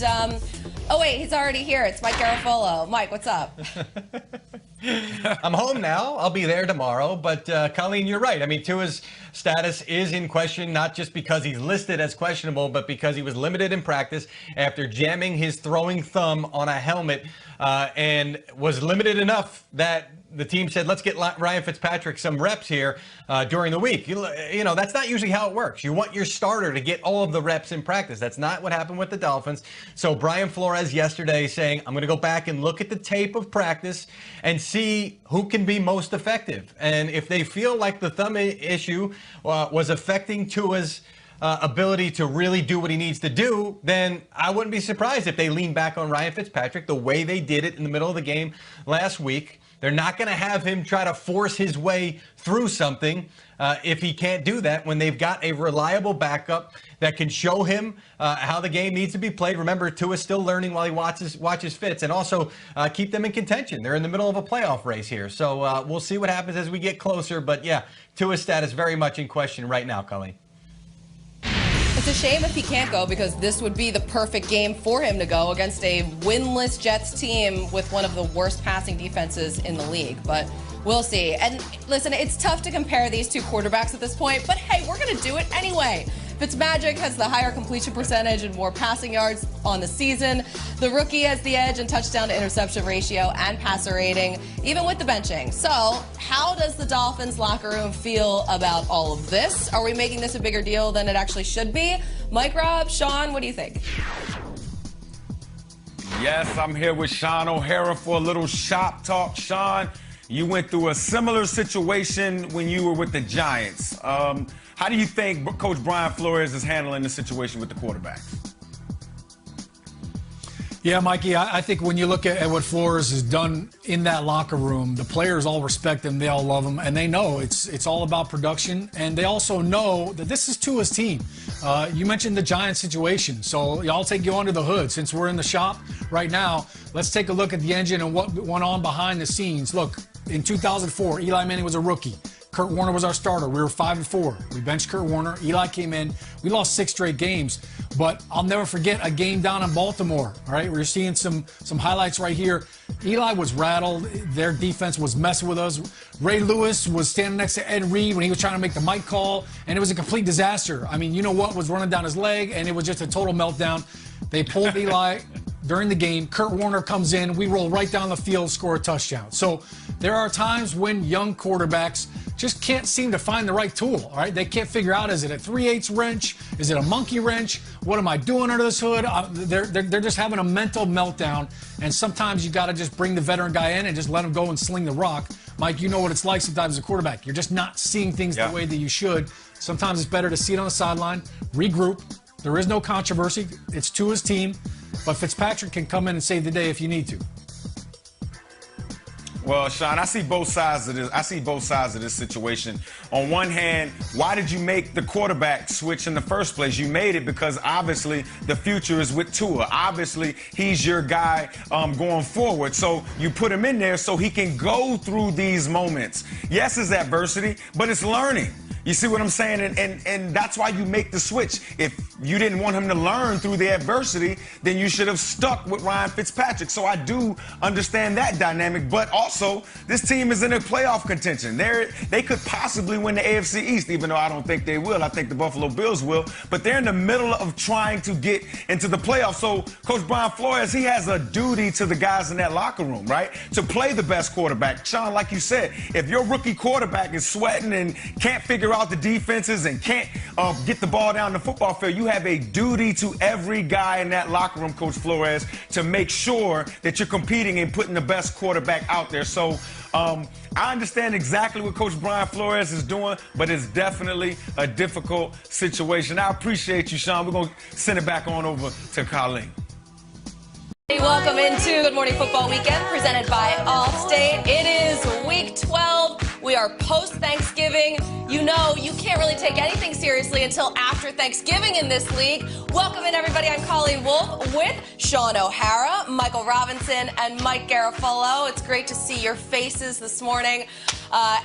And, oh, wait, he's already here. It's Mike Garofolo. Mike, what's up? I'm home now. I'll be there tomorrow. But, Colleen, you're right. I mean, Tua's status is in question, not just because he's listed as questionable, but because he was limited in practice after jamming his throwing thumb on a helmet and was limited enough that the team said, let's get Ryan Fitzpatrick some reps here during the week. You know, that's not usually how it works. You want your starter to get all of the reps in practice. That's not what happened with the Dolphins. So Brian Flores yesterday saying, I'm going to go back and look at the tape of practice and see who can be most effective. And if they feel like the thumb issue was affecting Tua's ability to really do what he needs to do, then I wouldn't be surprised if they lean back on Ryan Fitzpatrick the way they did it in the middle of the game last week. They're not going to have him try to force his way through something if he can't do that when they've got a reliable backup that can show him how the game needs to be played. Remember, Tua's still learning while he watches Fitz, and also keep them in contention. They're in the middle of a playoff race here. So we'll see what happens as we get closer. But, yeah, Tua's status very much in question right now, Colleen. It's a shame if he can't go, because this would be the perfect game for him to go against a winless Jets team with one of the worst passing defenses in the league. But we'll see. And listen, it's tough to compare these two quarterbacks at this point, but hey, we're going to do it anyway. Fitzmagic has the higher completion percentage and more passing yards on the season. The rookie has the edge in touchdown to interception ratio and passer rating, even with the benching. So how does the Dolphins locker room feel about all of this? Are we making this a bigger deal than it actually should be? Mike, Rob, Shaun, what do you think? Yes, I'm here with Shaun O'Hara for a little shop talk. Shaun, you went through a similar situation when you were with the Giants. How do you think Coach Brian Flores is handling the situation with the quarterbacks? Yeah, Mikey, I think when you look at what Flores has done in that locker room, the players all respect him, they all love him, and they know it's all about production, and they also know that this is Tua's team. You mentioned the Giants situation, so I'll take you under the hood. Since we're in the shop right now, let's take a look at the engine and what went on behind the scenes. Look, in 2004, Eli Manning was a rookie. Kurt Warner was our starter. We were 5-4. We benched Kurt Warner. Eli came in. We lost 6 straight games. But I'll never forget a game down in Baltimore. All right, we're seeing some highlights right here. Eli was rattled. Their defense was messing with us. Ray Lewis was standing next to Ed Reed when he was trying to make the mic call, and it was a complete disaster. I mean, you know what was running down his leg, and it was just a total meltdown. They pulled Eli during the game. Kurt Warner comes in. We roll right down the field, score a touchdown. So there are times when young quarterbacks just can't seem to find the right tool, all right? They can't figure out, is it a 3/8 wrench? Is it a monkey wrench? What am I doing under this hood? They're just having a mental meltdown, and sometimes you got to just bring the veteran guy in and just let him go and sling the rock. Mike, you know what it's like sometimes as a quarterback. You're just not seeing things the way that you should. Sometimes it's better to see it on the sideline, regroup. There is no controversy. It's Tua's team, but Fitzpatrick can come in and save the day if you need to. Well, Shaun, I see both sides of this. I see both sides of this situation. On one hand, why did you make the quarterback switch in the first place? You made it because obviously the future is with Tua. Obviously, he's your guy going forward. So you put him in there so he can go through these moments. Yes, it's adversity, but it's learning. You see what I'm saying? And that's why you make the switch. If you didn't want him to learn through the adversity, then you should have stuck with Ryan Fitzpatrick. So I do understand that dynamic. But also, this team is in a playoff contention. They could possibly win the AFC East, even though I don't think they will. I think the Buffalo Bills will. But they're in the middle of trying to get into the playoffs. So Coach Brian Flores, he has a duty to the guys in that locker room, right? To play the best quarterback. Shaun, like you said, if your rookie quarterback is sweating and can't figure out the defenses and can't get the ball down the football field, you have a duty to every guy in that locker room, Coach Flores, to make sure that you're competing and putting the best quarterback out there. So I understand exactly what Coach Brian Flores is doing, but it's definitely a difficult situation. I appreciate you, Shaun. We're going to send it back on over to Colleen. Welcome into Good Morning Football Weekend, presented by Allstate. It is Week 12. We are post-Thanksgiving. You know you can't really take anything seriously until after Thanksgiving in this league. Welcome in, everybody. I'm Colleen Wolfe with Shaun O'Hara, Michael Robinson, and Mike Garafolo. It's great to see your faces this morning.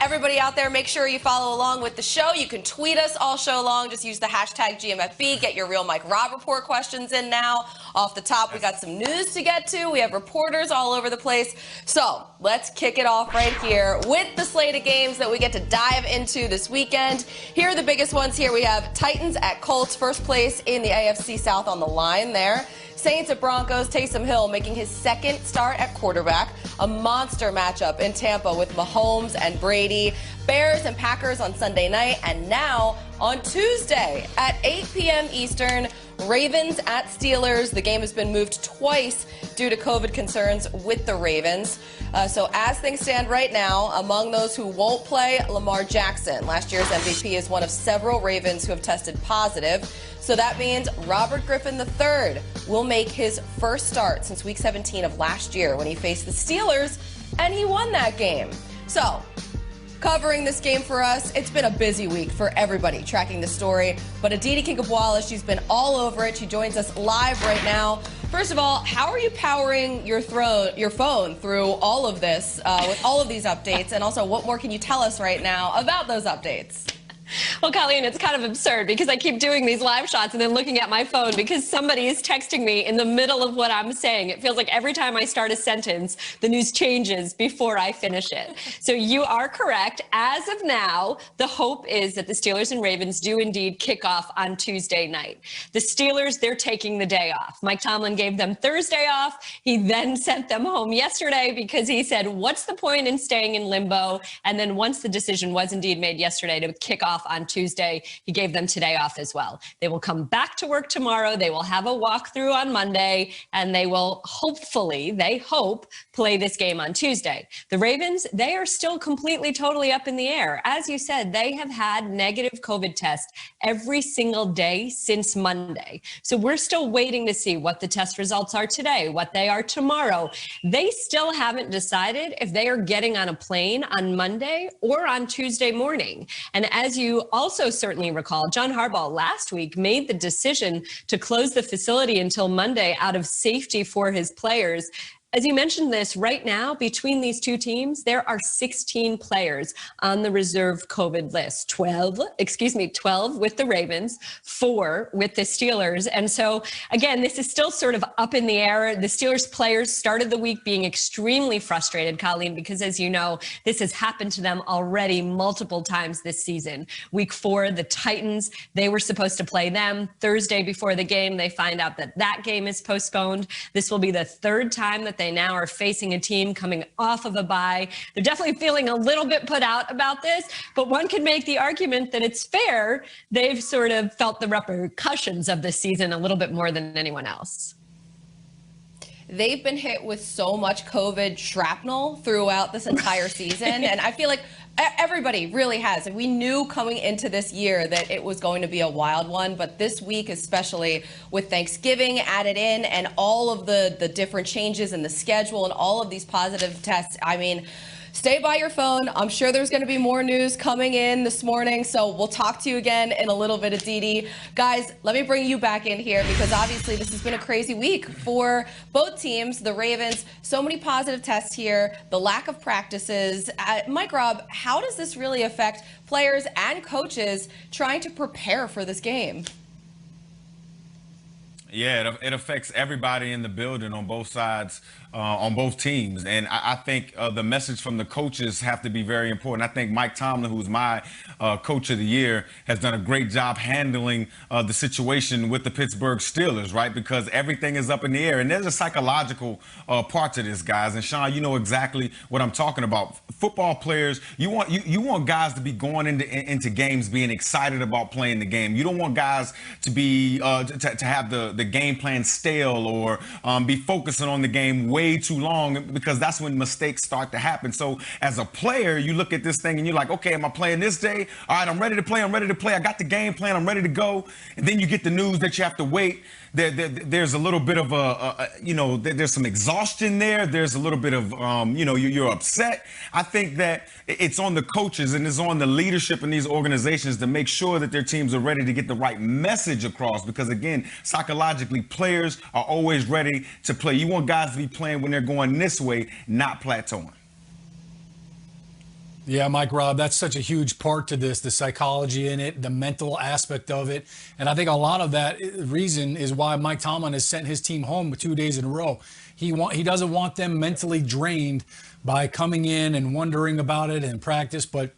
Everybody out there, make sure you follow along with the show. You can tweet us all show long. Just use the hashtag GMFB. Get your Real Mike Rob Report questions in now. Off the top, we got some news to get to. We have reporters all over the place. So let's kick it off right here with the slate of games that we get to dive into this weekend. Here are the biggest ones here. We have Titans at Colts, first place in the AFC South on the line there. Saints at Broncos, Taysom Hill making his second start at quarterback. A monster matchup in Tampa with Mahomes and Brady. Bears and Packers on Sunday night. And now on Tuesday at 8 p.m. Eastern, Ravens at Steelers. The game has been moved twice due to COVID concerns with the Ravens. So as things stand right now, among those who won't play, Lamar Jackson. Last year's MVP is one of several Ravens who have tested positive. So that means Robert Griffin III will make his first start since Week 17 of last year when he faced the Steelers, and he won that game. So, covering this game for us, it's been a busy week for everybody tracking the story. But Aditi Kinkhabwala, she's been all over it. She joins us live right now. First of all, how are you powering your phone through all of this with all of these updates? And also, what more can you tell us right now about those updates? Well, Colleen, it's kind of absurd because I keep doing these live shots and then looking at my phone because somebody is texting me in the middle of what I'm saying. It feels like every time I start a sentence, the news changes before I finish it. So you are correct. As of now, the hope is that the Steelers and Ravens do indeed kick off on Tuesday night. The Steelers, they're taking the day off. Mike Tomlin gave them Thursday off. He then sent them home yesterday because he said, what's the point in staying in limbo? And then once the decision was indeed made yesterday to kick off on Tuesday, he gave them today off as well. They will come back to work tomorrow. They will have a walkthrough on Monday, and they will hopefully, they hope, play this game on Tuesday. The Ravens, they are still completely, totally up in the air. As you said, they have had negative COVID tests every single day since Monday. So we're still waiting to see what the test results are today, what they are tomorrow. They still haven't decided if they are getting on a plane on Monday or on Tuesday morning. And as you also certainly recall, John Harbaugh last week made the decision to close the facility until Monday out of safety for his players. As you mentioned this, right now, between these two teams, there are 16 players on the reserve COVID list. 12 with the Ravens, 4 with the Steelers. And so, again, this is still sort of up in the air. The Steelers players started the week being extremely frustrated, Colleen, because as you know, this has happened to them already multiple times this season. Week 4, the Titans, they were supposed to play them. Thursday before the game, they find out that that game is postponed. This will be the third time that they now are facing a team coming off of a bye. They're definitely feeling a little bit put out about this, but one could make the argument that it's fair. They've sort of felt the repercussions of this season a little bit more than anyone else. They've been hit with so much COVID shrapnel throughout this entire season, and I feel like everybody really has. We knew coming into this year that it was going to be a wild one, but this week, especially with Thanksgiving added in and all of the different changes in the schedule and all of these positive tests, I mean, stay by your phone. I'm sure there's going to be more news coming in this morning, so we'll talk to you again in a little bit, Aditi. Guys, let me bring you back in here because obviously this has been a crazy week for both teams, the Ravens. So many positive tests here, the lack of practices. Mike Rob, how does this really affect players and coaches trying to prepare for this game? Yeah, it affects everybody in the building on both sides, on both teams. And I think the message from the coaches have to be very important. I think Mike Tomlin, who's my coach of the year, has done a great job handling the situation with the Pittsburgh Steelers, right? Because everything is up in the air. And there's a psychological part to this, guys. And Shaun, you know exactly what I'm talking about. Football players, you want guys to be going into games being excited about playing the game. You don't want guys to be to have the the game plan stale or be focusing on the game way too long, because that's when mistakes start to happen. So as a player, you look at this thing and you're like, okay, am I playing this day? All right, I'm ready to play. I got the game plan. I'm ready to go. And then you get the news that you have to wait. There's a little bit of there's some exhaustion there. There's a little bit of, you're upset. I think that it's on the coaches and it's on the leadership in these organizations to make sure that their teams are ready to get the right message across. Because again, psychologically, players are always ready to play. You want guys to be playing when they're going this way, not plateauing. Yeah, Mike, Rob, that's such a huge part to this, the psychology in it, the mental aspect of it. And I think a lot of that reason is why Mike Tomlin has sent his team home 2 days in a row. He doesn't want them mentally drained by coming in and wondering about it and practice, but